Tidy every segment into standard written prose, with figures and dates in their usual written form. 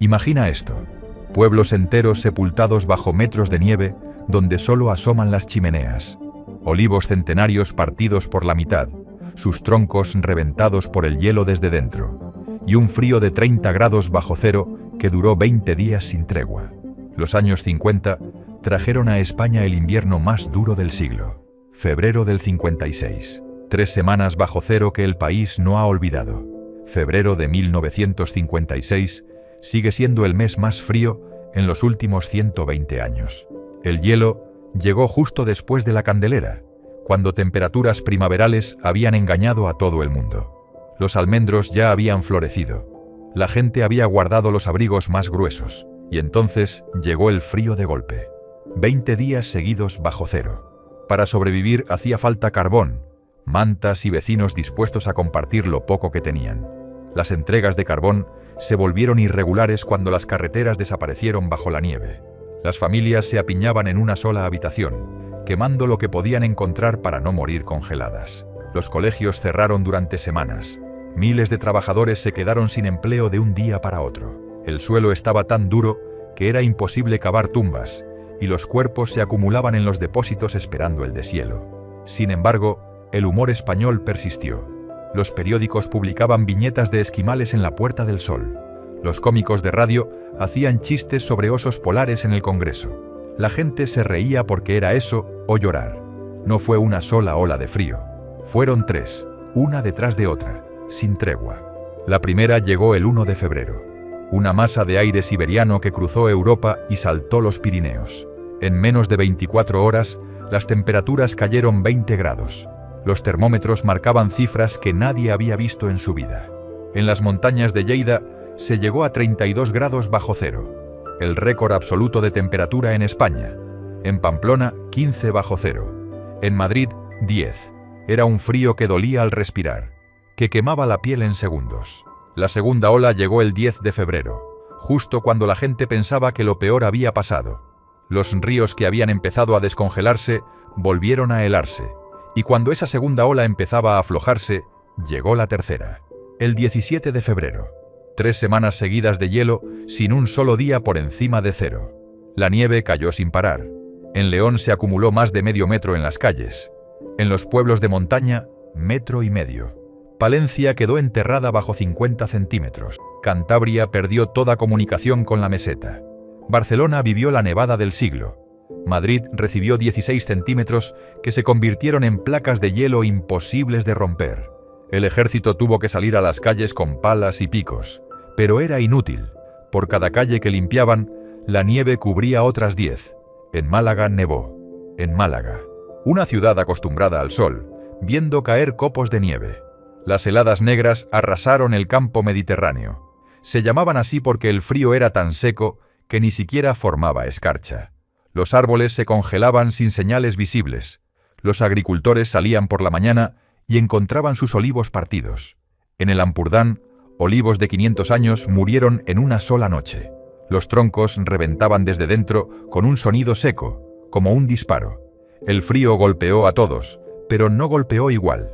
Imagina esto: pueblos enteros sepultados bajo metros de nieve donde solo asoman las chimeneas. Olivos centenarios partidos por la mitad, sus troncos reventados por el hielo desde dentro. Y un frío de 30 grados bajo cero que duró 20 días sin tregua. Los años 50 trajeron a España el invierno más duro del siglo. Febrero del 56. 3 semanas bajo cero que el país no ha olvidado. Febrero de 1956 sigue siendo el mes más frío en los últimos 120 años. El hielo llegó justo después de la Candelera, cuando temperaturas primaverales habían engañado a todo el mundo. Los almendros ya habían florecido. La gente había guardado los abrigos más gruesos, y entonces llegó el frío de golpe. 20 días seguidos bajo cero. Para sobrevivir hacía falta carbón, mantas y vecinos dispuestos a compartir lo poco que tenían. Las entregas de carbón se volvieron irregulares cuando las carreteras desaparecieron bajo la nieve. Las familias se apiñaban en una sola habitación, quemando lo que podían encontrar para no morir congeladas. Los colegios cerraron durante semanas. Miles de trabajadores se quedaron sin empleo de un día para otro. El suelo estaba tan duro que era imposible cavar tumbas, y los cuerpos se acumulaban en los depósitos esperando el deshielo. Sin embargo, el humor español persistió. Los periódicos publicaban viñetas de esquimales en la Puerta del Sol. Los cómicos de radio hacían chistes sobre osos polares en el Congreso. La gente se reía porque era eso o llorar. No fue una sola ola de frío. Fueron 3, una detrás de otra, sin tregua. La primera llegó el 1 de febrero. Una masa de aire siberiano que cruzó Europa y saltó los Pirineos. En menos de 24 horas, las temperaturas cayeron 20 grados. Los termómetros marcaban cifras que nadie había visto en su vida. En las montañas de Lleida se llegó a 32 grados bajo cero, el récord absoluto de temperatura en España. En Pamplona, 15 bajo cero. En Madrid, 10. Era un frío que dolía al respirar, que quemaba la piel en segundos. La segunda ola llegó el 10 de febrero, justo cuando la gente pensaba que lo peor había pasado. Los ríos que habían empezado a descongelarse volvieron a helarse, y cuando esa segunda ola empezaba a aflojarse, llegó la tercera. El 17 de febrero. 3 semanas seguidas de hielo sin un solo día por encima de cero. La nieve cayó sin parar. En León se acumuló más de medio metro en las calles. En los pueblos de montaña, 1,5 metros. Palencia quedó enterrada bajo 50 centímetros. Cantabria perdió toda comunicación con la meseta. Barcelona vivió la nevada del siglo. Madrid recibió 16 centímetros que se convirtieron en placas de hielo imposibles de romper. El ejército tuvo que salir a las calles con palas y picos, pero era inútil. Por cada calle que limpiaban, la nieve cubría otras 10. En Málaga nevó. En Málaga, una ciudad acostumbrada al sol, viendo caer copos de nieve. Las heladas negras arrasaron el campo mediterráneo. Se llamaban así porque el frío era tan seco que ni siquiera formaba escarcha. Los árboles se congelaban sin señales visibles. Los agricultores salían por la mañana y encontraban sus olivos partidos. En el Ampurdán, olivos de 500 años murieron en una sola noche. Los troncos reventaban desde dentro con un sonido seco, como un disparo. El frío golpeó a todos, pero no golpeó igual.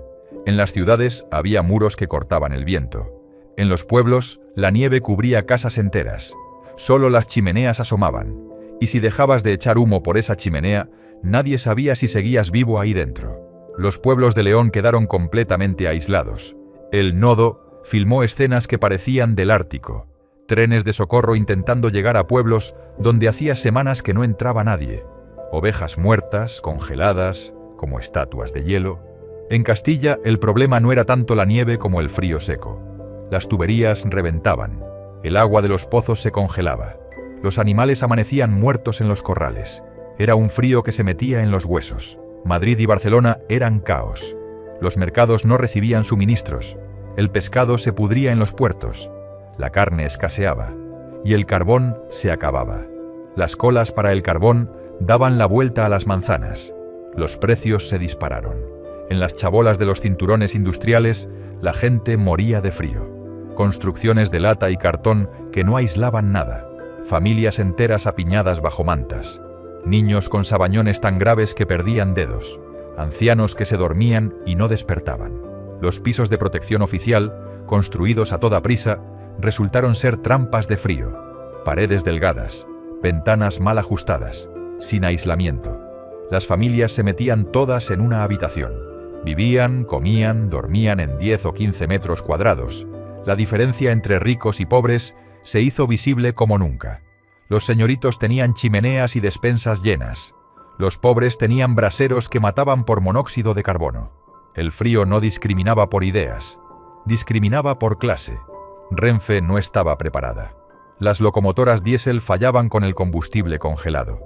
En las ciudades había muros que cortaban el viento. En los pueblos, la nieve cubría casas enteras. Solo las chimeneas asomaban, y si dejabas de echar humo por esa chimenea, nadie sabía si seguías vivo ahí dentro. Los pueblos de León quedaron completamente aislados. El Nodo filmó escenas que parecían del Ártico. Trenes de socorro intentando llegar a pueblos donde hacía semanas que no entraba nadie. Ovejas muertas, congeladas, como estatuas de hielo. En Castilla, el problema no era tanto la nieve como el frío seco. Las tuberías reventaban. El agua de los pozos se congelaba. Los animales amanecían muertos en los corrales. Era un frío que se metía en los huesos. Madrid y Barcelona eran caos. Los mercados no recibían suministros. El pescado se pudría en los puertos. La carne escaseaba. Y el carbón se acababa. Las colas para el carbón daban la vuelta a las manzanas. Los precios se dispararon. En las chabolas de los cinturones industriales, la gente moría de frío. Construcciones de lata y cartón que no aislaban nada. Familias enteras apiñadas bajo mantas. Niños con sabañones tan graves que perdían dedos. Ancianos que se dormían y no despertaban. Los pisos de protección oficial, construidos a toda prisa, resultaron ser trampas de frío. paredes delgadas, ventanas mal ajustadas, sin aislamiento. Las familias se metían todas en una habitación. Vivían, comían, dormían en 10 o 15 metros cuadrados. La diferencia entre ricos y pobres se hizo visible como nunca. Los señoritos tenían chimeneas y despensas llenas. Los pobres tenían braseros que mataban por monóxido de carbono. El frío no discriminaba por ideas, discriminaba por clase. Renfe no estaba preparada. Las locomotoras diésel fallaban con el combustible congelado.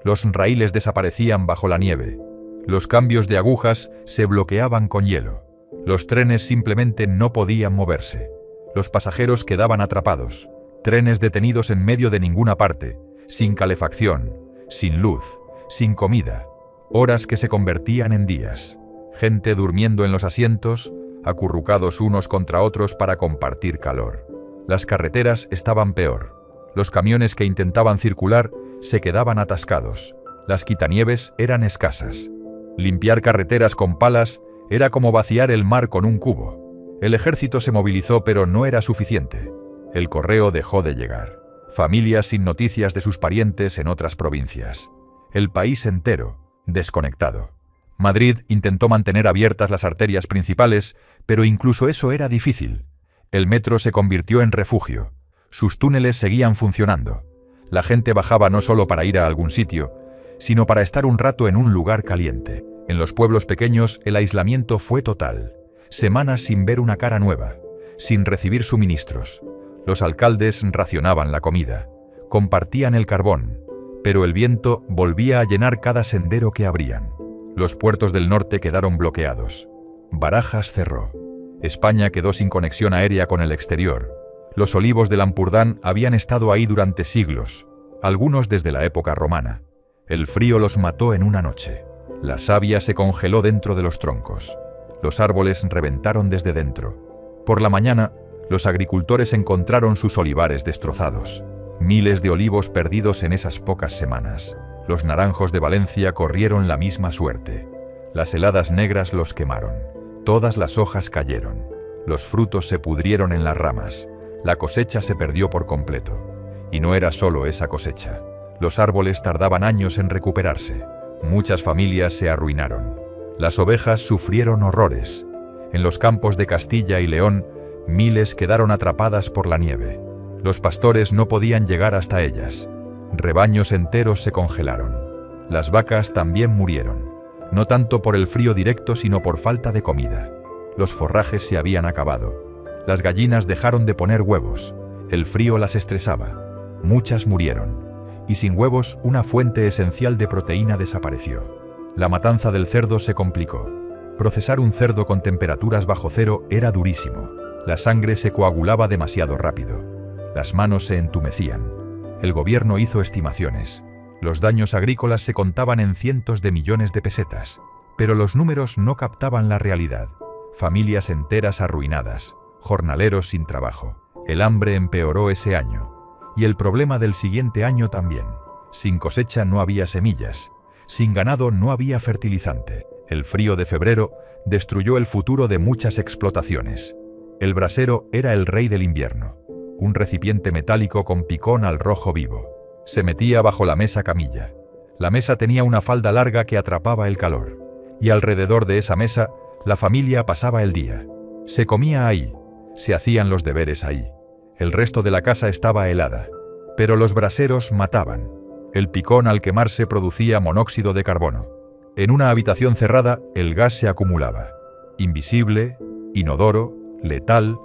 Los raíles desaparecían bajo la nieve. Los cambios de agujas se bloqueaban con hielo. Los trenes simplemente no podían moverse. Los pasajeros quedaban atrapados. Trenes detenidos en medio de ninguna parte, sin calefacción, sin luz, sin comida. Horas que se convertían en días. Gente durmiendo en los asientos, acurrucados unos contra otros para compartir calor. Las carreteras estaban peor. Los camiones que intentaban circular se quedaban atascados. Las quitanieves eran escasas. Limpiar carreteras con palas era como vaciar el mar con un cubo. El ejército se movilizó, pero no era suficiente. El correo dejó de llegar. Familias sin noticias de sus parientes en otras provincias. El país entero, desconectado. Madrid intentó mantener abiertas las arterias principales, pero incluso eso era difícil. El metro se convirtió en refugio. Sus túneles seguían funcionando. La gente bajaba no solo para ir a algún sitio, sino para estar un rato en un lugar caliente. En los pueblos pequeños el aislamiento fue total. Semanas sin ver una cara nueva, sin recibir suministros. Los alcaldes racionaban la comida, compartían el carbón, pero el viento volvía a llenar cada sendero que abrían. Los puertos del norte quedaron bloqueados. Barajas cerró. España quedó sin conexión aérea con el exterior. Los olivos del Ampurdán habían estado ahí durante siglos, algunos desde la época romana. El frío los mató en una noche. La savia se congeló dentro de los troncos. Los árboles reventaron desde dentro. Por la mañana, los agricultores encontraron sus olivares destrozados. Miles de olivos perdidos en esas pocas semanas. Los naranjos de Valencia corrieron la misma suerte. Las heladas negras los quemaron. Todas las hojas cayeron. Los frutos se pudrieron en las ramas. La cosecha se perdió por completo. Y no era solo esa cosecha. Los árboles tardaban años en recuperarse. Muchas familias se arruinaron. Las ovejas sufrieron horrores. En los campos de Castilla y León, miles quedaron atrapadas por la nieve. Los pastores no podían llegar hasta ellas. Rebaños enteros se congelaron. Las vacas también murieron, no tanto por el frío directo sino por falta de comida. Los forrajes se habían acabado. Las gallinas dejaron de poner huevos. El frío las estresaba. Muchas murieron. Y sin huevos, una fuente esencial de proteína desapareció. La matanza del cerdo se complicó. Procesar un cerdo con temperaturas bajo cero era durísimo. La sangre se coagulaba demasiado rápido. Las manos se entumecían. El gobierno hizo estimaciones. Los daños agrícolas se contaban en cientos de millones de pesetas. Pero los números no captaban la realidad. Familias enteras arruinadas. Jornaleros sin trabajo. El hambre empeoró ese año. Y el problema del siguiente año también. Sin cosecha no había semillas. Sin ganado no había fertilizante. El frío de febrero destruyó el futuro de muchas explotaciones. El brasero era el rey del invierno. Un recipiente metálico con picón al rojo vivo. Se metía bajo la mesa camilla. La mesa tenía una falda larga que atrapaba el calor. Y alrededor de esa mesa, la familia pasaba el día. Se comía ahí. Se hacían los deberes ahí. El resto de la casa estaba helada. Pero los braseros mataban. El picón al quemarse producía monóxido de carbono. En una habitación cerrada, el gas se acumulaba. Invisible, inodoro, letal,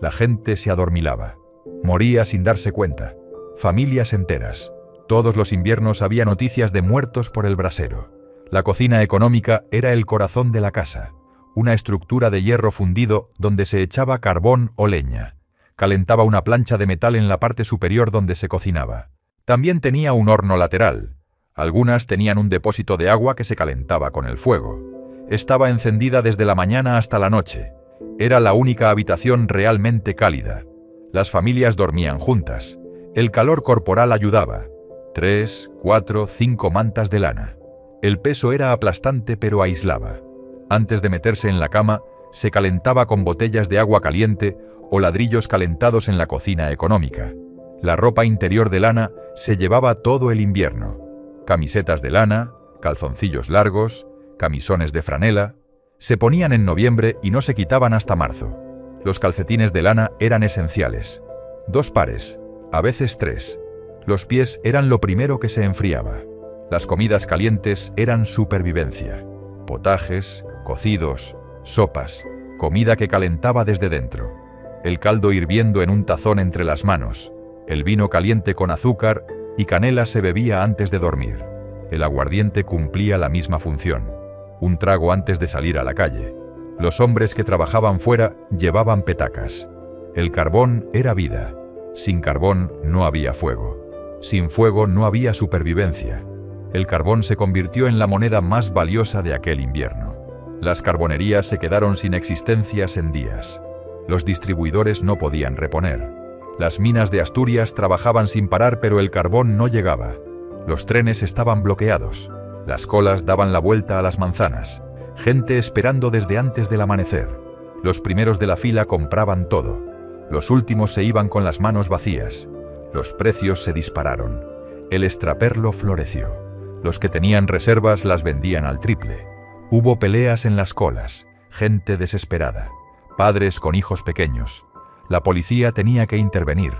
la gente se adormilaba. Moría sin darse cuenta. Familias enteras. Todos los inviernos había noticias de muertos por el brasero. La cocina económica era el corazón de la casa. Una estructura de hierro fundido donde se echaba carbón o leña. Calentaba una plancha de metal en la parte superior donde se cocinaba. También tenía un horno lateral. Algunas tenían un depósito de agua que se calentaba con el fuego. Estaba encendida desde la mañana hasta la noche. Era la única habitación realmente cálida. Las familias dormían juntas. El calor corporal ayudaba. 3, 4, 5 mantas de lana. El peso era aplastante pero aislaba. Antes de meterse en la cama, se calentaba con botellas de agua caliente o ladrillos calentados en la cocina económica. La ropa interior de lana se llevaba todo el invierno. Camisetas de lana, calzoncillos largos, camisones de franela, se ponían en noviembre y no se quitaban hasta marzo. Los calcetines de lana eran esenciales. 2 pares, a veces 3. Los pies eran lo primero que se enfriaba. Las comidas calientes eran supervivencia. Potajes, cocidos, sopas, comida que calentaba desde dentro. El caldo hirviendo en un tazón entre las manos. El vino caliente con azúcar y canela se bebía antes de dormir. El aguardiente cumplía la misma función. Un trago antes de salir a la calle. Los hombres que trabajaban fuera llevaban petacas. El carbón era vida. Sin carbón no había fuego. Sin fuego no había supervivencia. El carbón se convirtió en la moneda más valiosa de aquel invierno. Las carbonerías se quedaron sin existencias en días. Los distribuidores no podían reponer. Las minas de Asturias trabajaban sin parar, pero el carbón no llegaba. Los trenes estaban bloqueados. Las colas daban la vuelta a las manzanas. Gente esperando desde antes del amanecer. Los primeros de la fila compraban todo. Los últimos se iban con las manos vacías. Los precios se dispararon. El extraperlo floreció. Los que tenían reservas las vendían al triple. Hubo peleas en las colas. Gente desesperada. Padres con hijos pequeños. La policía tenía que intervenir.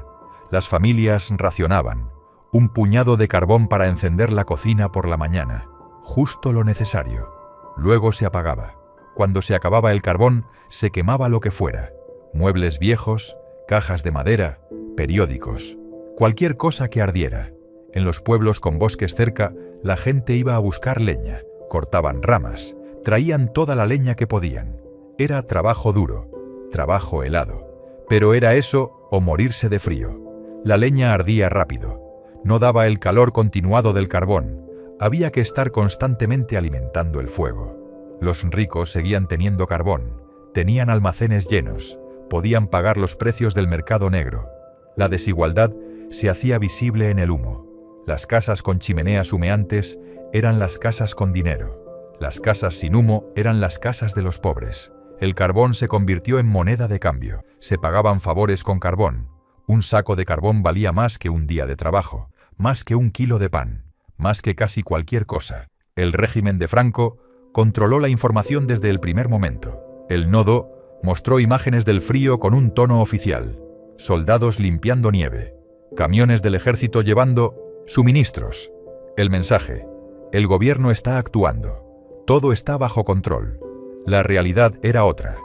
Las familias racionaban. Un puñado de carbón para encender la cocina por la mañana. Justo lo necesario. Luego se apagaba. Cuando se acababa el carbón, se quemaba lo que fuera. Muebles viejos, cajas de madera, periódicos. Cualquier cosa que ardiera. En los pueblos con bosques cerca, la gente iba a buscar leña. Cortaban ramas. Traían toda la leña que podían. Era trabajo duro. Trabajo helado. Pero era eso o morirse de frío. La leña ardía rápido. No daba el calor continuado del carbón. Había que estar constantemente alimentando el fuego. Los ricos seguían teniendo carbón. Tenían almacenes llenos. Podían pagar los precios del mercado negro. La desigualdad se hacía visible en el humo. Las casas con chimeneas humeantes eran las casas con dinero. Las casas sin humo eran las casas de los pobres. El carbón se convirtió en moneda de cambio. Se pagaban favores con carbón. Un saco de carbón valía más que un día de trabajo, más que 1 kilo de pan, más que casi cualquier cosa. El régimen de Franco controló la información desde el primer momento. El Nodo mostró imágenes del frío con un tono oficial. Soldados limpiando nieve. Camiones del ejército llevando suministros. El mensaje: el gobierno está actuando. Todo está bajo control. La realidad era otra.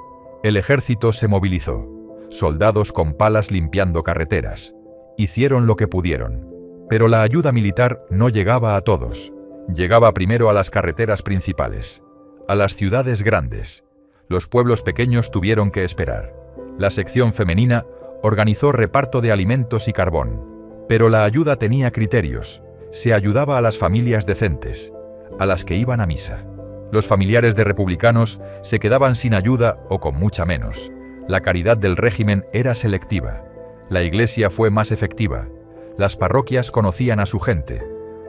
El ejército se movilizó. Soldados con palas limpiando carreteras. Hicieron lo que pudieron. Pero la ayuda militar no llegaba a todos. Llegaba primero a las carreteras principales. A las ciudades grandes. Los pueblos pequeños tuvieron que esperar. La sección femenina organizó reparto de alimentos y carbón. Pero la ayuda tenía criterios. Se ayudaba a las familias decentes, a las que iban a misa. Los familiares de republicanos se quedaban sin ayuda o con mucha menos. La caridad del régimen era selectiva. La iglesia fue más efectiva. Las parroquias conocían a su gente.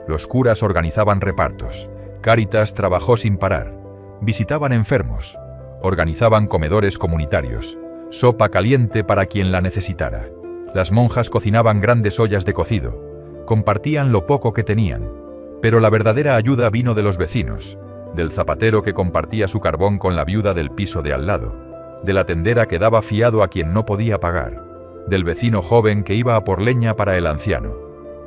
Los curas organizaban repartos. Cáritas trabajó sin parar. Visitaban enfermos. Organizaban comedores comunitarios. Sopa caliente para quien la necesitara. Las monjas cocinaban grandes ollas de cocido. Compartían lo poco que tenían. Pero la verdadera ayuda vino de los vecinos. Del zapatero que compartía su carbón con la viuda del piso de al lado, de la tendera que daba fiado a quien no podía pagar, del vecino joven que iba a por leña para el anciano.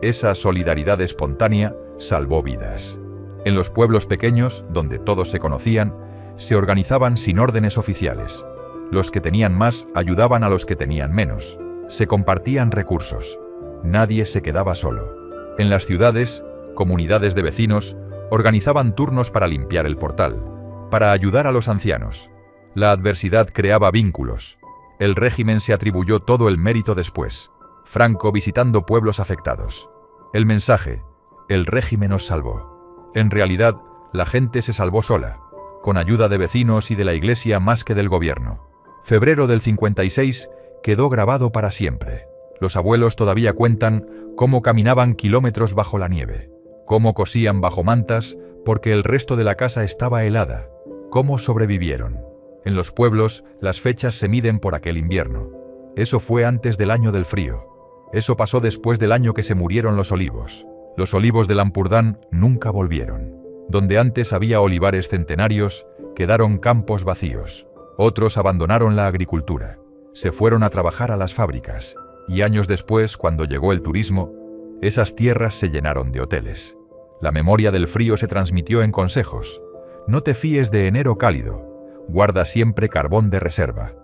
Esa solidaridad espontánea salvó vidas. En los pueblos pequeños, donde todos se conocían, se organizaban sin órdenes oficiales. Los que tenían más ayudaban a los que tenían menos. Se compartían recursos. Nadie se quedaba solo. En las ciudades, comunidades de vecinos organizaban turnos para limpiar el portal, para ayudar a los ancianos. La adversidad creaba vínculos. El régimen se atribuyó todo el mérito después. Franco visitando pueblos afectados. El mensaje: el régimen os salvó. En realidad, la gente se salvó sola, con ayuda de vecinos y de la iglesia más que del gobierno. Febrero del 56 quedó grabado para siempre. Los abuelos todavía cuentan cómo caminaban kilómetros bajo la nieve, cómo cosían bajo mantas porque el resto de la casa estaba helada, cómo sobrevivieron. En los pueblos, las fechas se miden por aquel invierno. Eso fue antes del año del frío. Eso pasó después del año que se murieron los olivos. Los olivos del Ampurdán nunca volvieron. Donde antes había olivares centenarios, quedaron campos vacíos. Otros abandonaron la agricultura. Se fueron a trabajar a las fábricas. Y años después, cuando llegó el turismo, esas tierras se llenaron de hoteles. La memoria del frío se transmitió en consejos. No te fíes de enero cálido. Guarda siempre carbón de reserva.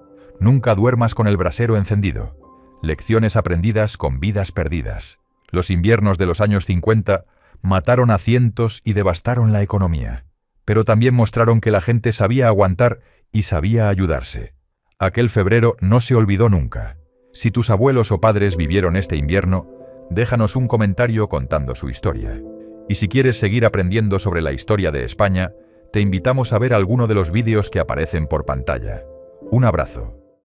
Nunca duermas con el brasero encendido. Lecciones aprendidas con vidas perdidas. Los inviernos de los años 50 mataron a cientos y devastaron la economía. Pero también mostraron que la gente sabía aguantar y sabía ayudarse. Aquel febrero no se olvidó nunca. Si tus abuelos o padres vivieron este invierno, déjanos un comentario contando su historia. Y si quieres seguir aprendiendo sobre la historia de España, te invitamos a ver alguno de los vídeos que aparecen por pantalla. Un abrazo.